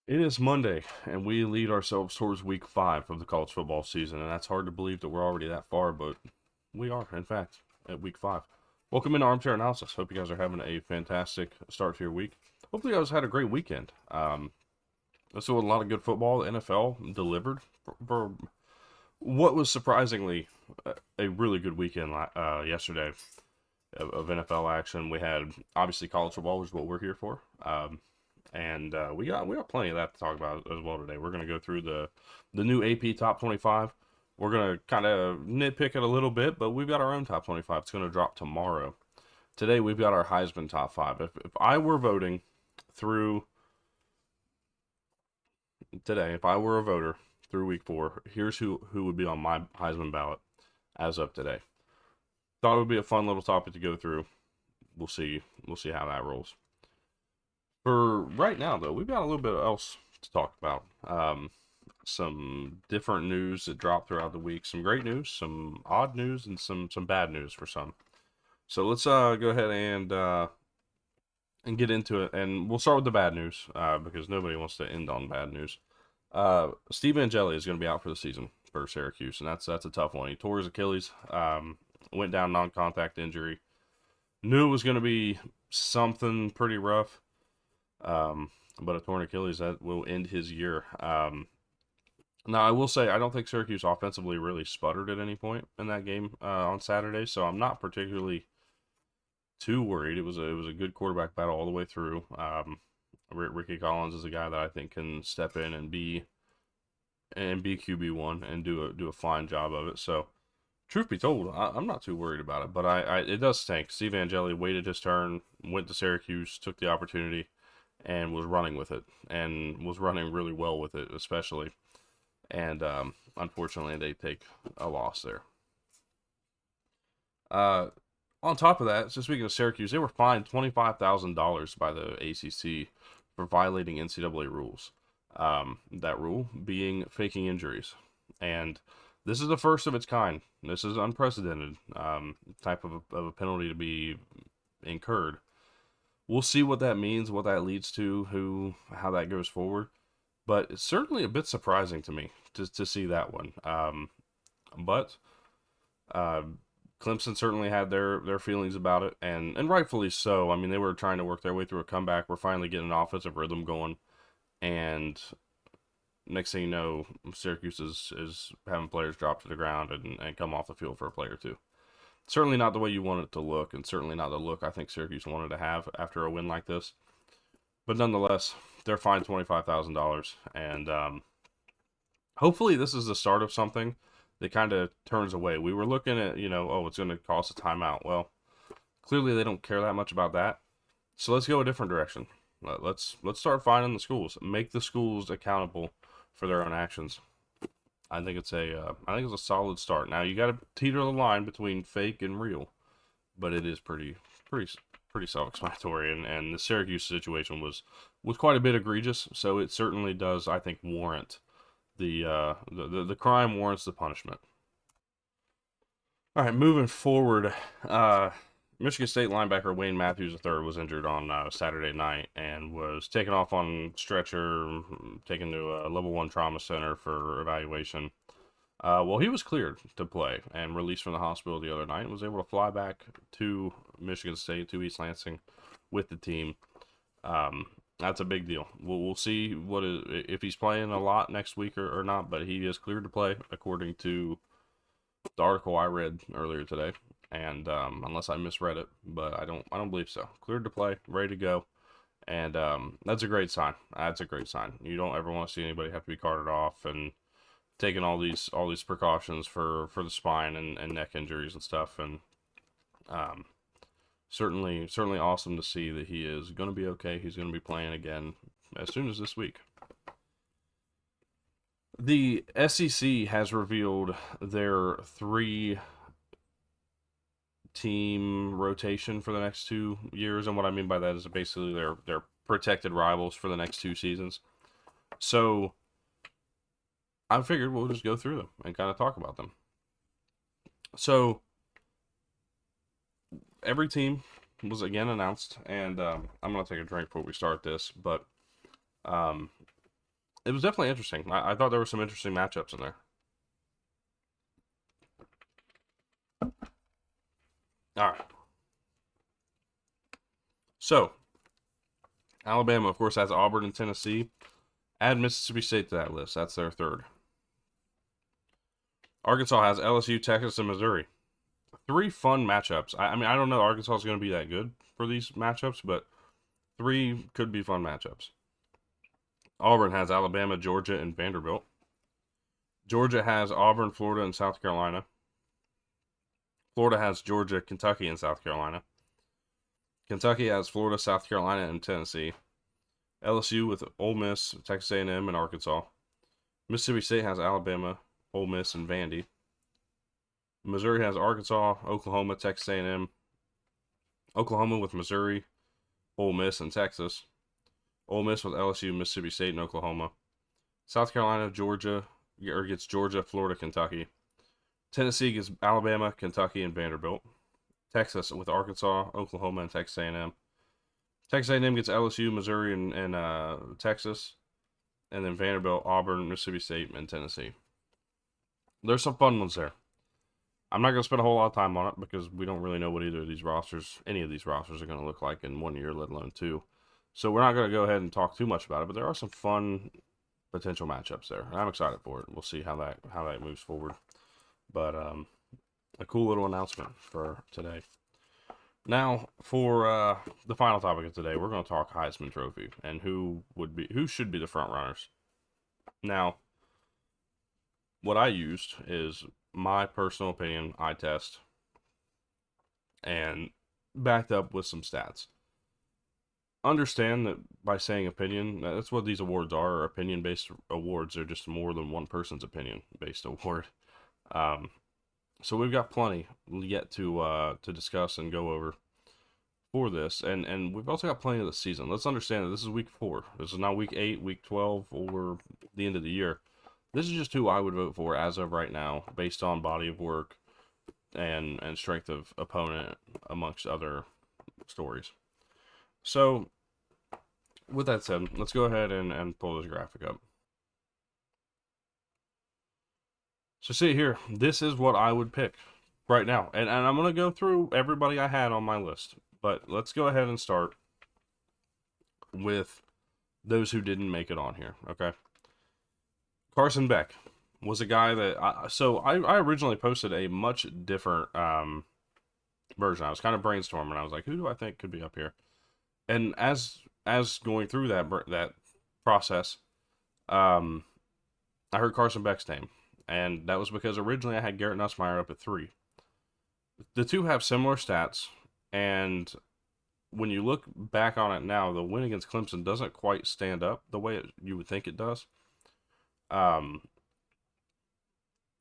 It is Monday, and we lead ourselves towards week 5 of the college football season, and that's hard to believe that we're already that far, but we are, in fact, at week 5. Welcome into Armchair Analysis. Hope you guys are having a fantastic start to your week. Hopefully, you guys had a great weekend. Let's do a lot of good football. The NFL delivered for what was surprisingly a really good weekend yesterday of NFL action. We had obviously college football, which is what we're here for. And we got plenty of that to talk about as well today. We're gonna go through the new AP top 25. We're gonna kind of nitpick it a little bit, but we've got our own top 25. It's gonna drop tomorrow. Today we've got our Heisman top 5. If I were voting through today, if I were a voter through week 4, here's who would be on my Heisman ballot as of today. Thought it would be a fun little topic to go through. We'll see. We'll see how that rolls. For right now, though, we've got a little bit else to talk about. Some different news that dropped throughout the week. Some great news, some odd news, and some bad news for some. So let's go ahead and get into it. And we'll start with the bad news because nobody wants to end on bad news. Steve Angeli is going to be out for the season for Syracuse, and that's a tough one. He tore his Achilles, went down non-contact injury. Knew it was going to be something pretty rough. But a torn Achilles that will end his year. Now, I will say I don't think Syracuse offensively really sputtered at any point in that game on Saturday, so I'm not particularly too worried. It was a good quarterback battle all the way through. Ricky Collins is a guy that I think can step in and be QB1 and do a fine job of it. So, truth be told, I'm not too worried about it, but it does stink. Steve Angeli waited his turn, went to Syracuse, took the opportunity, and was running with it, and was running really well with it, especially. And unfortunately, they take a loss there. On top of that, so speaking of Syracuse, they were fined $25,000 by the ACC for violating NCAA rules. That rule being faking injuries. And this is the first of its kind. This is unprecedented type of a penalty to be incurred. We'll see what that means, what that leads to, how that goes forward. But it's certainly a bit surprising to me to see that one. But Clemson certainly had their feelings about it, and rightfully so. I mean, they were trying to work their way through a comeback. We're finally getting an offensive rhythm going, and next thing you know, Syracuse is having players drop to the ground and come off the field for a play or two. Certainly not the way you want it to look, and certainly not the look I think Syracuse wanted to have after a win like this. But nonetheless, they're fined $25,000, and hopefully this is the start of something that kind of turns away. We were looking at, it's going to cost a timeout. Well, clearly they don't care that much about that. So let's go a different direction. Let's start fining the schools. Make the schools accountable for their own actions. I think it's a solid start. Now you got to teeter the line between fake and real, but it is pretty self-explanatory. And the Syracuse situation was quite a bit egregious. So it certainly does, I think, warrant the crime warrants the punishment. All right, moving forward. Michigan State linebacker Wayne Matthews III was injured on Saturday night and was taken off on stretcher, taken to a level 1 trauma center for evaluation. Well, he was cleared to play and released from the hospital the other night and was able to fly back to Michigan State, to East Lansing with the team. That's a big deal. We'll see if he's playing a lot next week or not, but he is cleared to play according to the article I read earlier today. And unless I misread it, but I don't believe so. Cleared to play, ready to go, and that's a great sign. That's a great sign. You don't ever want to see anybody have to be carted off and taking all these precautions for the spine and neck injuries and stuff. And certainly awesome to see that he is going to be okay. He's going to be playing again as soon as this week. The SEC has revealed their 3-team rotation for the next 2 years, and what I mean by that is basically their protected rivals for the next 2 seasons. So I figured we'll just go through them and kind of talk about them. So every team was again announced, and I'm going to take a drink before we start this, but it was definitely interesting. I thought there were some interesting matchups in there. All right. So, Alabama, of course, has Auburn and Tennessee. Add Mississippi State to that list. That's their third. Arkansas has LSU, Texas, and Missouri. Three fun matchups. I mean, I don't know Arkansas is going to be that good for these matchups, but three could be fun matchups. Auburn has Alabama, Georgia, and Vanderbilt. Georgia has Auburn, Florida, and South Carolina. Florida has Georgia, Kentucky, and South Carolina. Kentucky has Florida, South Carolina, and Tennessee. LSU with Ole Miss, Texas A&M, and Arkansas. Mississippi State has Alabama, Ole Miss, and Vandy. Missouri has Arkansas, Oklahoma, Texas A&M. Oklahoma with Missouri, Ole Miss, and Texas. Ole Miss with LSU, Mississippi State, and Oklahoma. South Carolina, Georgia, or gets Georgia, Florida, Kentucky. Tennessee gets Alabama, Kentucky, and Vanderbilt. Texas with Arkansas, Oklahoma, and Texas A&M. Texas A&M gets LSU, Missouri, and Texas. And then Vanderbilt, Auburn, Mississippi State, and Tennessee. There's some fun ones there. I'm not going to spend a whole lot of time on it because we don't really know what either of these rosters, any of these rosters, are going to look like in 1 year, let alone two. So we're not going to go ahead and talk too much about it, but there are some fun potential matchups there. I'm excited for it. We'll see how that moves forward. But a cool little announcement for today. Now, for the final topic of today, we're going to talk Heisman Trophy and who should be the front runners. Now, what I used is my personal opinion, eye test, and backed up with some stats. Understand that by saying opinion, that's what these awards are opinion-based awards. They're just more than one person's opinion-based award. So we've got plenty yet to discuss and go over for this, and we've also got plenty of the season. Let's understand that this is week 4. This is not week 8, week 12, or the end of the year. This is just who I would vote for as of right now, based on body of work and strength of opponent, amongst other stories. So, with that said, let's go ahead and pull this graphic up. So see here, this is what I would pick right now. And I'm going to go through everybody I had on my list. But let's go ahead and start with those who didn't make it on here, okay? Carson Beck was a guy that... I originally posted a much different version. I was kind of brainstorming. I was like, who do I think could be up here? And as going through that process, I heard Carson Beck's name. And that was because originally I had Garrett Nussmeier up at 3. The two have similar stats, and when you look back on it now, the win against Clemson doesn't quite stand up the way you would think it does. And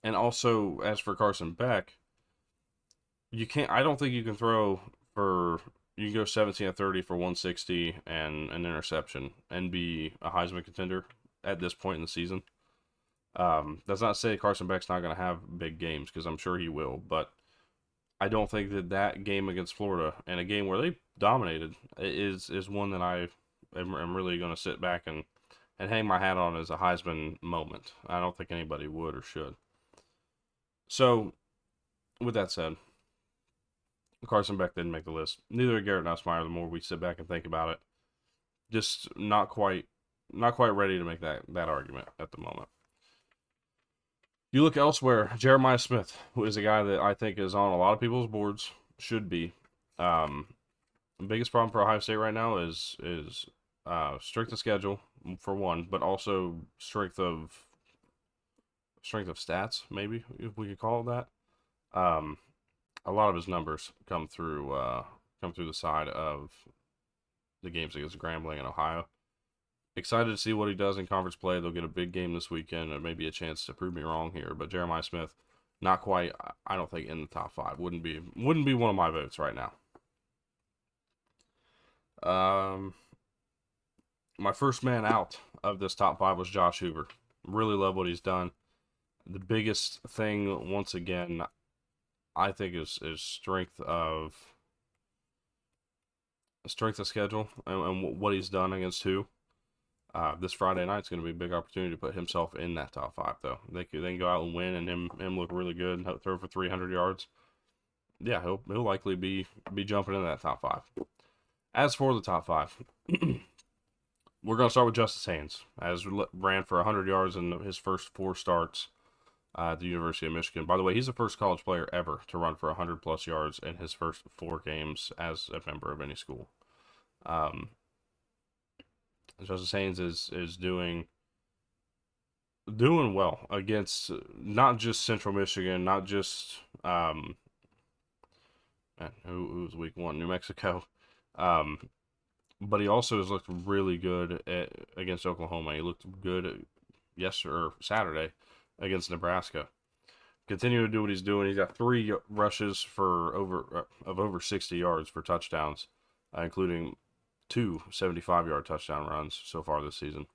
also, as for Carson Beck, I don't think you can throw for, you can go 17 of 30 for 160 and an interception and be a Heisman contender at this point in the season. That's not to say Carson Beck's not going to have big games, because I'm sure he will, but I don't think that game against Florida, and a game where they dominated, is one that I am really going to sit back and hang my hat on as a Heisman moment. I don't think anybody would or should. So, with that said, Carson Beck didn't make the list. Neither did Garrett Nussmeier. The more we sit back and think about it, just not quite ready to make that argument at the moment. You look elsewhere, Jeremiah Smith, who is a guy that I think is on a lot of people's boards, should be. The biggest problem for Ohio State right now is strength of schedule, for one, but also strength of stats, maybe, if we could call it that. A lot of his numbers come through the side of the games against Grambling and Ohio. Excited to see what he does in conference play. They'll get a big game this weekend, and maybe a chance to prove me wrong here. But Jeremiah Smith, not quite, I don't think, in the top 5. Wouldn't be one of my votes right now. My first man out of this top 5 was Josh Hoover. Really love what he's done. The biggest thing, once again, I think is strength of schedule and what he's done against who. This Friday night's going to be a big opportunity to put himself in that top 5, though. They can go out and win, and him look really good, and throw for 300 yards. Yeah, he'll likely be jumping into that top 5. As for the top 5, we're going to start with Justice Haynes, as ran for 100 yards in his first 4 starts at the University of Michigan. By the way, he's the first college player ever to run for 100-plus yards in his first 4 games as a member of any school. Justice Haynes is doing well against not just Central Michigan, not just who was week 1, New Mexico, but he also has looked really good against Oklahoma. He looked good Saturday against Nebraska. Continue to do what he's doing. He's got 3 rushes for over 60 yards for touchdowns, including 2 75-yard touchdown runs so far this season.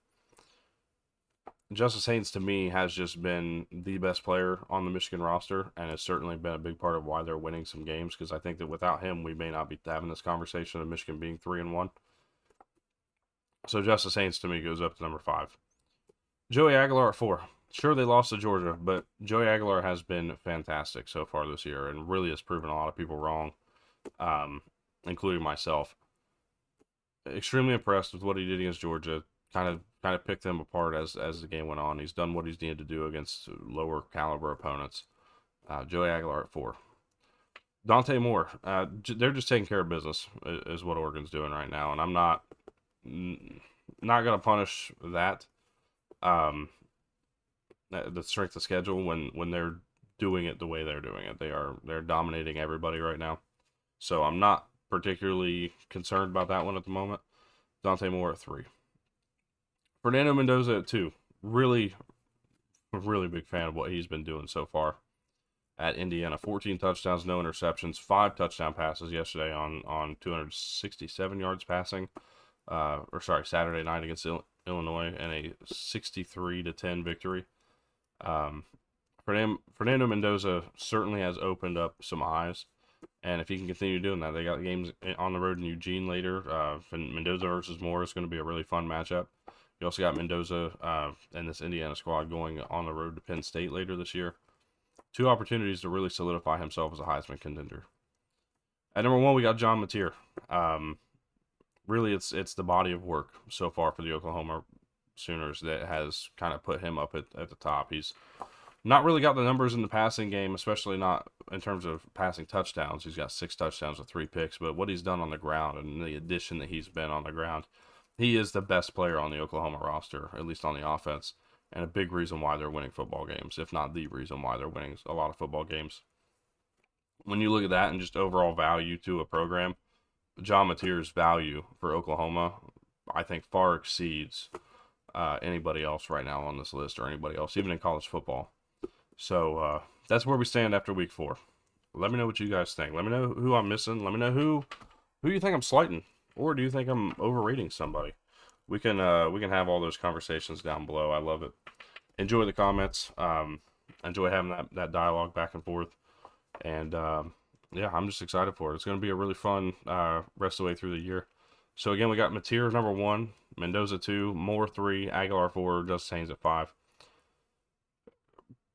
Justice Haynes, to me, has just been the best player on the Michigan roster, and has certainly been a big part of why they're winning some games, because I think that without him, we may not be having this conversation of Michigan being 3-1. So Justice Haynes, to me, goes up to number 5. Joey Aguilar at 4. Sure, they lost to Georgia, but Joey Aguilar has been fantastic so far this year, and really has proven a lot of people wrong, including myself. Extremely impressed with what he did against Georgia. Kind of picked them apart as the game went on. He's done what he's needed to do against lower caliber opponents. Joey Aguilar at 4. Dante Moore. They're just taking care of business, is what Oregon's doing right now, and I'm not going to punish that. The strength of schedule when they're doing it the way they're doing it. They're dominating everybody right now. So I'm not particularly concerned about that one at the moment. Dante Moore at 3. Fernando Mendoza at 2. Really big fan of what he's been doing so far at Indiana. 14 touchdowns, no interceptions, 5 touchdown passes yesterday on 267 yards passing. Saturday night against Illinois, and a 63-10 victory. Fernando Mendoza certainly has opened up some eyes, and if he can continue doing that, they got games on the road in Eugene later. Mendoza versus Moore is going to be a really fun matchup. You also got Mendoza and this Indiana squad going on the road to Penn State later this year. 2 opportunities to really solidify himself as a Heisman contender. At number 1, we got John Mateer. Really, it's the body of work so far for the Oklahoma Sooners that has kind of put him up at the top. He's not really got the numbers in the passing game, especially not in terms of passing touchdowns. He's got 6 touchdowns with 3 picks, but what he's done on the ground and the addition that he's been on the ground, he is the best player on the Oklahoma roster, at least on the offense, and a big reason why they're winning football games, if not the reason why they're winning a lot of football games. When you look at that and just overall value to a program, John Mateer's value for Oklahoma, I think, far exceeds anybody else right now on this list, or anybody else, even in college football. So that's where we stand after week 4. Let me know what you guys think. Let me know who I'm missing. Let me know who you think I'm slighting, or do you think I'm overrating somebody? We can have all those conversations down below. I love it. Enjoy the comments. Enjoy having that dialogue back and forth. And yeah, I'm just excited for it. It's going to be a really fun rest of the way through the year. So again, we got Mateer number 1, Mendoza 2, Moore 3, Aguilar 4, Justice Haynes at 5.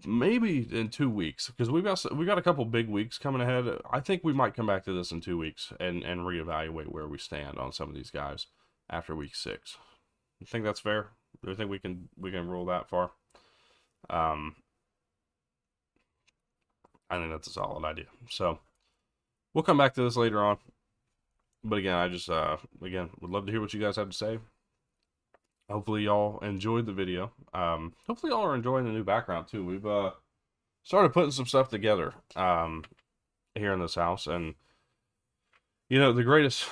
Maybe in 2 weeks, because we got a couple big weeks coming ahead. I think we might come back to this in 2 weeks and reevaluate where we stand on some of these guys after week 6. You think that's fair? Do you think we can roll that far? I think that's a solid idea. So we'll come back to this later on. But again, I just would love to hear what you guys have to say. Hopefully y'all enjoyed the video. Hopefully y'all are enjoying the new background too. We've started putting some stuff together here in this house, and you know, the greatest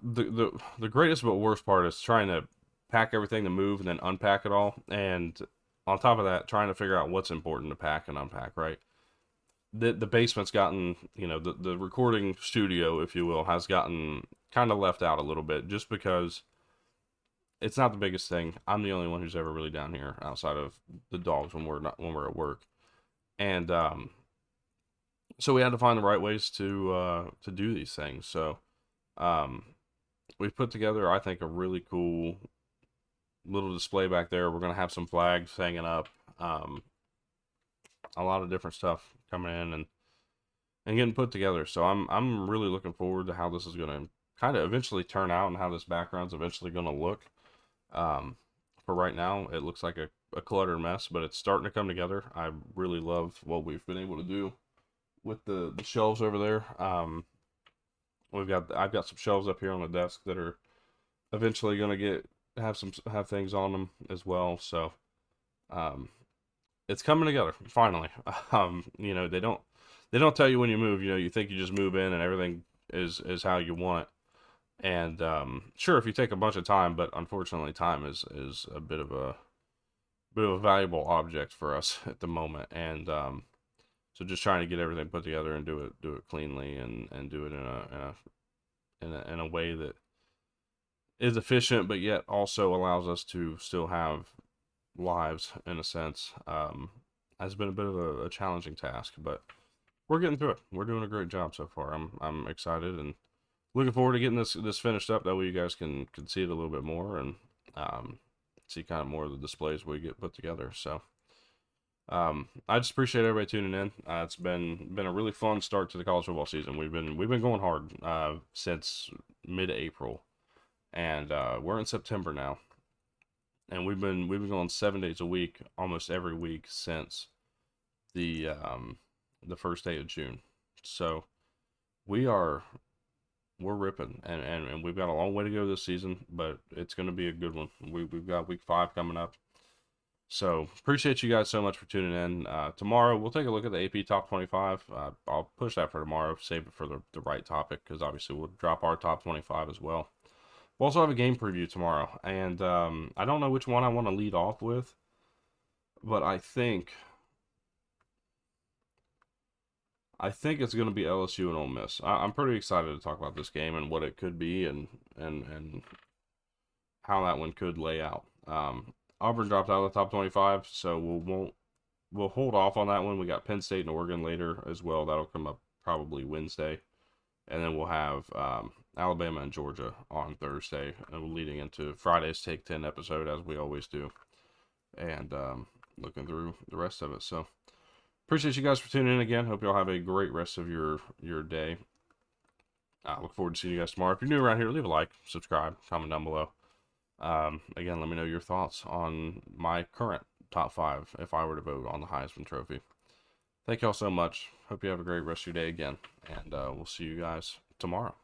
but worst part is trying to pack everything to move and then unpack it all, and on top of that, trying to figure out what's important to pack and unpack, right? The basement's gotten, you know, the recording studio, if you will, has gotten kind of left out a little bit, just because it's not the biggest thing. I'm the only one who's ever really down here outside of the dogs when we're at work. And so we had to find the right ways to do these things. So we've put together, I think, a really cool little display back there. We're gonna have some flags hanging up. A lot of different stuff coming in and getting put together. So I'm really looking forward to how this is gonna kind of eventually turn out and how this background's eventually gonna look. For right now, it looks like a cluttered mess, but it's starting to come together. I really love what we've been able to do with the shelves over there. I've got some shelves up here on the desk that are eventually gonna have things on them as well. So um, it's coming together finally. They don't tell you when you move. You think you just move in and everything is how you want it. And sure, if you take a bunch of time, but unfortunately, time is a bit of a valuable object for us at the moment. And so just trying to get everything put together and do it cleanly and do it in a way that is efficient, but yet also allows us to still have lives in a sense. Has been a bit of a challenging task, but we're getting through it. We're doing a great job so far. I'm excited and looking forward to getting this finished up. That way you guys can see it a little bit more and see kind of more of the displays we get put together. So I just appreciate everybody tuning in. It's been a really fun start to the college football season. We've been going hard since mid-April, and we're in September now, and we've been going 7 days a week, almost every week since the first day of June. So we're ripping, and we've got a long way to go this season, but it's going to be a good one. We've got week 5 coming up. So appreciate you guys so much for tuning in. Tomorrow we'll take a look at the AP Top 25. I'll push that for tomorrow, save it for the right topic, because obviously we'll drop our Top 25 as well. We'll also have a game preview tomorrow, and I don't know which one I want to lead off with, but I think it's going to be LSU and Ole Miss. I'm pretty excited to talk about this game and what it could be and how that one could lay out. Auburn dropped out of the top 25, so we'll hold off on that one. We got Penn State and Oregon later as well. That'll come up probably Wednesday, and then we'll have Alabama and Georgia on Thursday, and leading into Friday's Take 10 episode as we always do, and looking through the rest of it. So appreciate you guys for tuning in again. Hope y'all have a great rest of your day. I look forward to seeing you guys tomorrow. If you're new around here, leave a like, subscribe, comment down below. Again, let me know your thoughts on my current top 5 if I were to vote on the Heisman Trophy. Thank y'all so much. Hope you have a great rest of your day again, and we'll see you guys tomorrow.